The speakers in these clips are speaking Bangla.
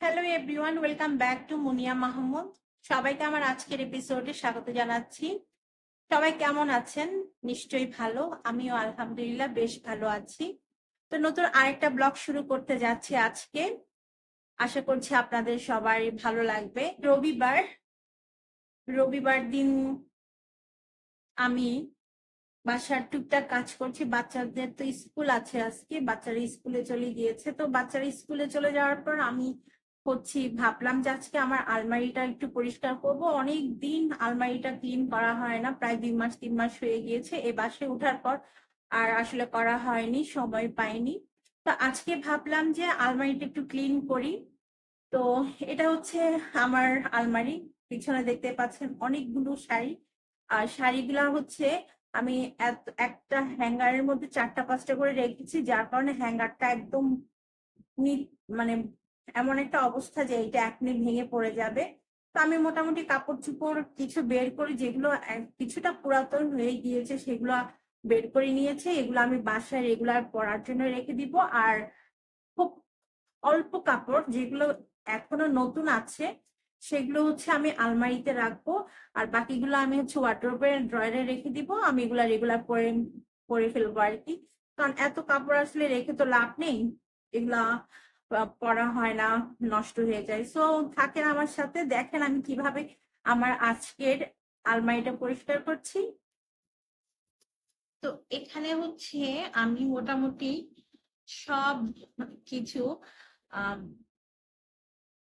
Hello everyone, welcome back to Muniya Mahmud. সবাইকে আমার আজকের এপিসোডে স্বাগত জানাচ্ছি। সবাই কেমন আছেন? নিশ্চয়ই ভালো। আমিও আলহামদুলিল্লাহ বেশ ভালো আছি। তো নতুন আরেকটা ব্লগ শুরু করতে যাচ্ছি আজকে। আশা করছি আপনাদের সবাই ভালো লাগবে। রবিবার দিন আমি বাসার টুকটাক কাজ করছি। বাচ্চাদের তো স্কুল আছে আজকে, বাচ্চারা স্কুলে চলে গিয়েছে। তো বাচ্চারা স্কুলে চলে যাওয়ার পর আমি ভাবলাম যে আজকে আমার আলমারিটা একটু পরিষ্কার করব। অনেক দিন আলমারিটা ক্লিন করা হয় না, প্রায় 2 মাস 3 মাস হয়ে গিয়েছে এই বাসায় ওঠার পর। আর আসলে করা হয়নি, সময় পাইনি। তো আজকে ভাবলাম যে আলমারিটা একটু ক্লিন করি। তো এটা হচ্ছে আমার আলমারি। পিছনে দেখতে পাচ্ছেন অনেকগুলো শাড়ি। আর শাড়িগুলা হচ্ছে আমি একটা হ্যাঙ্গারের মধ্যে 4টা 5টা করে রেখেছি, যার কারণে হ্যাঙ্গারটা একদম মানে এমন একটা অবস্থা যে এটা এখনই ভেঙে পড়ে যাবে। তো আমি মোটামুটি কাপড় চোপড় কিছু বের করি, যেগুলো কিছুটা পুরাতন হয়ে গিয়েছে সেগুলো বের করে নিয়েছে। এগুলো আমি বাসায় রেগুলার পরার জন্য রেখে দিব। আর খুব অল্প কাপড় যেগুলো এখনো নতুন আছে সেগুলো হচ্ছে আমি আলমারিতে রাখবো। আর বাকিগুলো আমি হচ্ছে ওয়ার্ড্রোবের ড্রয়ারে রেখে দিব। আমি এগুলা রেগুলার পরে পরে ফেলবো আর কি। কারণ এত কাপড় আসলে রেখে তো লাভ নেই, এগুলা পরা হয় না, নষ্ট হয়ে যায়। সো থাকেন আমার সাথে, দেখেন আমি কিভাবে আমার আজকের আলমারিটা পরিষ্কার করছি। তো এখানে হচ্ছে আমি মোটামুটি সব কিছু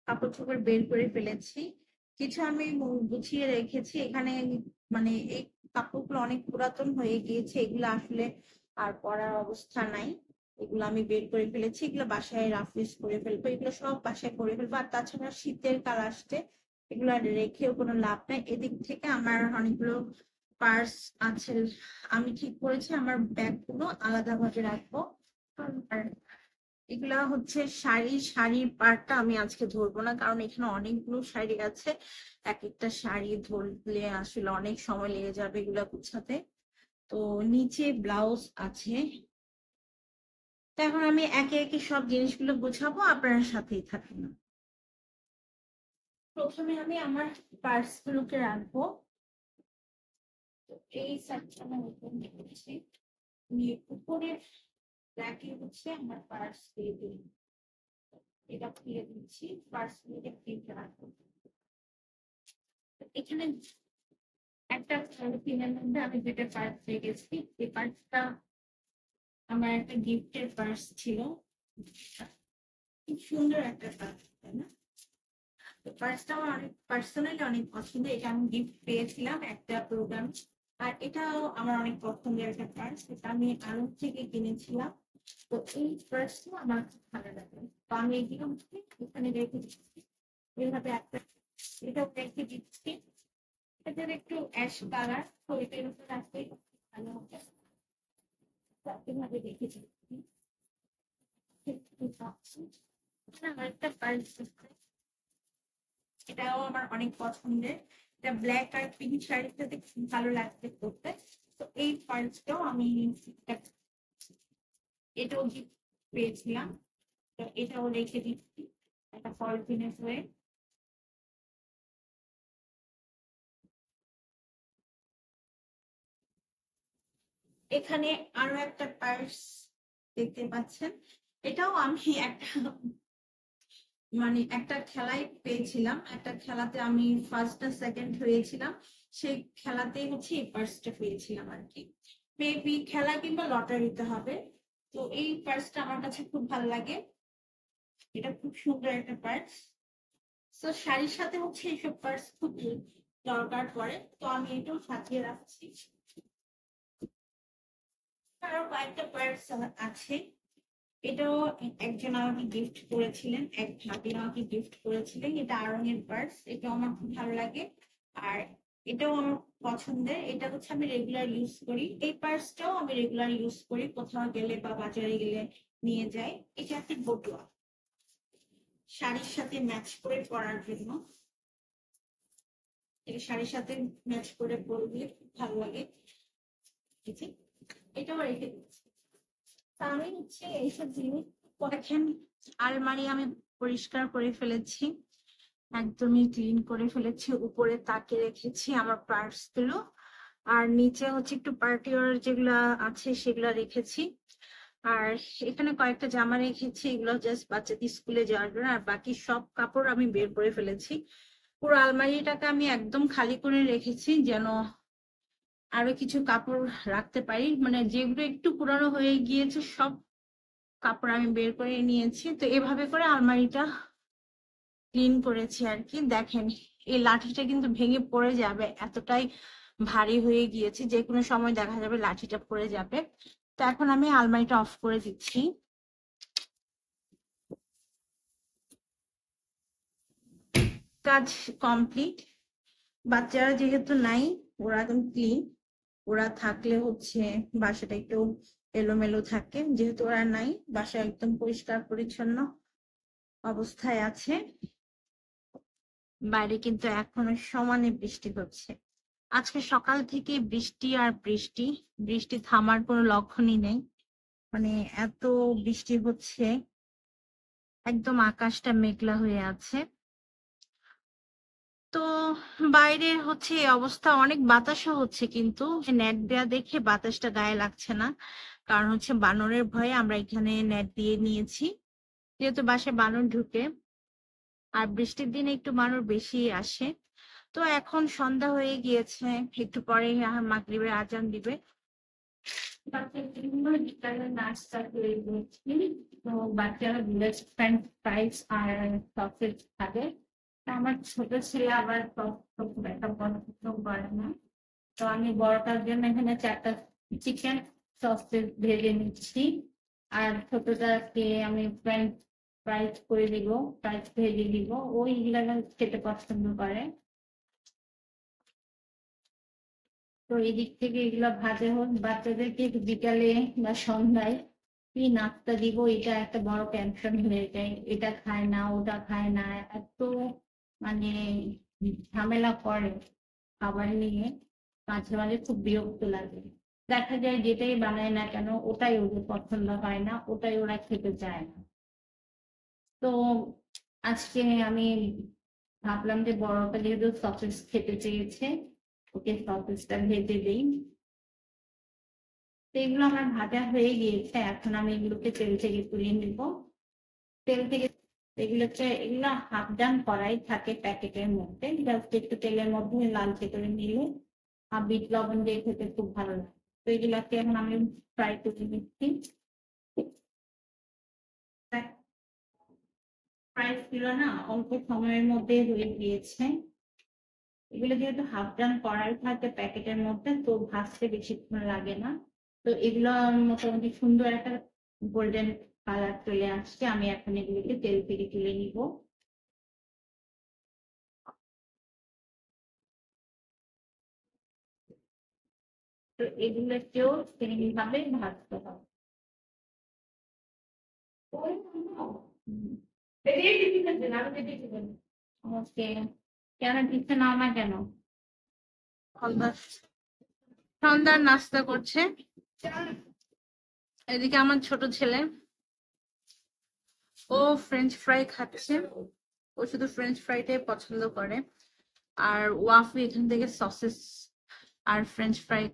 কাপড় চোপড় বের করে ফেলেছি। কিছু আমি গুছিয়ে রেখেছি এখানে। মানে এই কাপড়গুলো অনেক পুরাতন হয়ে গিয়েছে, এগুলো আসলে আর পরার অবস্থা নাই। এগুলো আমি বের করে ফেলেছি, এগুলো বাসায় রাফ ইউজ করে ফেলবো, এগুলো সব বাসায় করে ফেলবো। আর তাছাড়া শীতের কাল আসছে, এগুলো আর রেখেও কোনো লাভ নাই। এদিক থেকে আমার অনেকগুলো পার্স আছে, আমি ঠিক করেছি আমার ব্যাগগুলো আলাদা ভাবে রাখবো। আর এগুলা হচ্ছে শাড়ির পার্টটা আমি আজকে ধরবো না, কারণ এখানে অনেকগুলো শাড়ি আছে। এক একটা শাড়ি ধরলে আসলে অনেক সময় লেগে যাবে এগুলা গুছাতে। তো নিচে ব্লাউজ আছে। তো এখন আমি একে একে সব জিনিসগুলো গুছাবো, আপনার সাথেই থাকুন। প্রথমে আমি আমার পার্স গুলোকে রাখবো। তো এই সাইডটা আমি ওপেন করেছি, উপরের র্যাকে হচ্ছে আমার পার্স দিয়ে দিই। এটা খুলে দিচ্ছি, পার্স গুলোকে রাখবো। এখানে একটা পলিথিনের মধ্যে আমি যেটা পার্স পেয়ে গেছি, এই পার্সটা আমার একটা গিফটের পার্স ছিল। খুব সুন্দর একটা পার্স, তাই না? তো পার্সটা আমার অনেক পার্সোনালি অনেক পছন্দ, এটা আমি গিফট পেয়েছিলাম একটা প্রোগ্রাম। আর এটাও আমার অনেক পছন্দের একটা পার্স, এটা আমি আড়ং থেকে কিনেছিলাম। তো এই পার্সটা আমার খুব ভালো লাগে। তো আমি এগুলো এখানে রেখে দিচ্ছি এইভাবে একটা, এটাও রেখে দিচ্ছি। এটার একটু অ্যাশ কালার, তো এটার উপর রাখতে ভালো হবে। এভাবে রেখে দিচ্ছি। আমার একটা পার্স, এটাও আমার অনেক পছন্দের। এটা ব্ল্যাক আর পিঙ্ক শাড়ির সাথে খুব ভালো লাগছে করতে। তো এই পার্সটাও আমি এটাও গিফট পেয়েছিলাম। তো এটাও রেখে দিচ্ছি একটা পলিথিনের হয়ে। এখানে আরো একটা পার্স দেখতে পাচ্ছেন, এটাও আমি একটা একটা খেলায় পেয়েছিলাম, একটা খেলাতে আমি ফার্স্ট আর সেকেন্ড হয়েছিলাম। সেই খেলাতেই হচ্ছে এই পার্সটা পেয়েছিলাম আর কি। মেবি খেলা কিংবা লটারিতে হবে। তো এই পার্সটা আমার কাছে খুব ভালো লাগে, এটা খুব সুন্দর একটা পার্স। তো শাড়ির সাথে হচ্ছে এইসব পার্স খুব দরকার পড়ে, তো আমি এটাও সাজিয়ে রাখছি। আরো কয়েকটা পার্স আছে। এটাও একজন আমাকে গিফট করেছিলেন, এক ভাবি আমাকে গিফট করেছিলেন। এটা আড়ং এর পার্স, এটাও আমার খুব ভালো লাগে। আর এটাও আমার পছন্দের, এটা হচ্ছে আমি রেগুলার ইউজ করি। এই পার্সটাও আমি রেগুলার ইউজ করি, কোথাও গেলে বা বাজারে গেলে নিয়ে যাই। এটা একটা বটুয়া, শাড়ির সাথে ম্যাচ করে পরার জন্য। এটা শাড়ির সাথে ম্যাচ করে পরলে খুব ভালো লাগে। এটাও রেখে দিচ্ছি। তা আমি হচ্ছে এইসব জিনিস দেখেন, আলমারি আমি পরিষ্কার করে ফেলেছি, একদমই ক্লিন করে ফেলেছি। উপরে তাকে রেখেছি আমার পার্টস গুলো, আর নিচে হচ্ছে একটু পার্টি ওয়ার যেগুলা আছে সেগুলা রেখেছি। আর এখানে কয়েকটা জামা রেখেছি, এগুলো জাস্ট বাচ্চাদের স্কুলে যাওয়ার জন্য। আর বাকি সব কাপড় আমি বের করে ফেলেছি। পুরো আলমারিটাকে আমি একদম খালি করে রেখেছি যেন আরো কিছু কাপড় রাখতে পারি। মানে যেগুলো একটু পুরানো হয়ে গিয়েছে সব কাপড় আমি বের করে নিয়েছি। তো এভাবে করে আলমারিটা ক্লিন করেছি আর কি। দেখেন এই লাঠিটা কিন্তু ভেঙে পড়ে যাবে, এতটাই ভারী হয়ে গিয়েছে, যে কোনো সময় দেখা যাবে লাঠিটা পড়ে যাবে। তো এখন আমি আলমারিটা অফ করে দিচ্ছি। কাজ কমপ্লিট। বাচ্চারা যেহেতু নাই, ওরা একদম ক্লিন। ওরা থাকলে হচ্ছে বাসাটা একটু এলোমেলো থাকে, যেহেতু ওরা নাই বাসা একদম পরিষ্কার পরিচ্ছন্ন অবস্থায় আছে। বাইরে কিন্তু এখনো সমানে বৃষ্টি হচ্ছে। আজকে সকাল থেকে বৃষ্টি আর বৃষ্টি, বৃষ্টি থামার কোনো লক্ষণই নেই। মানে এত বৃষ্টি হচ্ছে, একদম আকাশটা মেঘলা হয়ে আছে। তো বাইরে হচ্ছে এই অবস্থা, অনেক বাতাসও হচ্ছে, কিন্তু নেট দেয়া দেখে বাতাসটা গায়ে লাগছে না। কারণ হচ্ছে বানরের ভয়ে আমরা এখানে নেট দিয়ে নিয়েছি, যেহেতু বাসায় বানর ঢুকে। আর বৃষ্টির দিনে একটু বানর বেশি আসে। তো এখন সন্ধ্যা হয়ে গিয়েছে, একটু পরে মাগরিবের আজান দিবে। নাস্তা করে দিয়েছি। তো বাচ্চারা ভিলেজ ফ্রেঞ্চ ফ্রাইস আর সসেজ খাবে। আমার ছোট ছেলে আবার খুব একটা পছন্দ করে না। তো আমি বড়টার জন্য এখানে 4টা চিকেন সসেজ ভেজে নিচ্ছি, আর ছোটটাকে আমি ফ্রেঞ্চ ফ্রাইস করে দিব, ফ্রাইস ভেজে দিব। ওই এগুলা খেতে পছন্দ করে। তো এদিক থেকে এগুলা ভাজা হোক, বাচ্চাদেরকে বিকালে বা সন্ধ্যায় কি নাস্তা দিব এটা একটা বড় টেনশন হয়ে যায়। এটা খায় না, ওটা খায় না, এত মানে ঝামেলা করে খাবার নিয়ে। মাঝে মাঝে খুব বিরক্ত লাগে। দেখা যায় যেটাই বানায় না কেন ওটাই ওদের পছন্দ হয় না, ওটাই ওরা খেতে চায় না। তো আজকে আমি ভাবলাম যে বড়টা যেহেতু সসেজ খেতে চেয়েছে, ওকে সসেজটা ভেজে দিই। তো এগুলো আমার ভাজা হয়ে গিয়েছে, এখন আমি এগুলোকে তেল থেকে তুলে নিব। তেল থেকে এগুলো হাফ ডান করাই থাকে প্যাকেটের মধ্যে, জাস্ট একটু তেলের মধ্যে লালচে করে নিলে আর বিট লবণ দিয়ে খেতে খুব ভালো লাগে। তো এগুলাকে এখন আমি ফ্রাই করে নিচ্ছি। ফ্রাই ছিল না, অল্প সময়ের মধ্যে হয়ে গিয়েছে। এগুলো যেহেতু হাফ ডান করাই থাকে প্যাকেটের মধ্যে, তো ভাজতে বেশিক্ষণ লাগে না। তো এগুলো মোটামুটি সুন্দর একটা গোল্ডেন কালার চলে আসছে। আমি এখন এগুলোকে তেল থেকে তুলে নিব। তো এগুলোকেও সেম ভাবে ভাজতে হবে। ওকে, কেন দিচ্ছে না আমার কেন? সন্ধ্যার নাস্তা করছে এদিকে আমার ছোট ছেলে, ও ফ্রেঞ্চ ফ্রাই খাচ্ছে। ও শুধু ফ্রেঞ্চ ফ্রাইটাই পছন্দ করে। আর ওয়াফি এখান থেকে সসেস আর ফ্রেঞ্চ ফ্রাই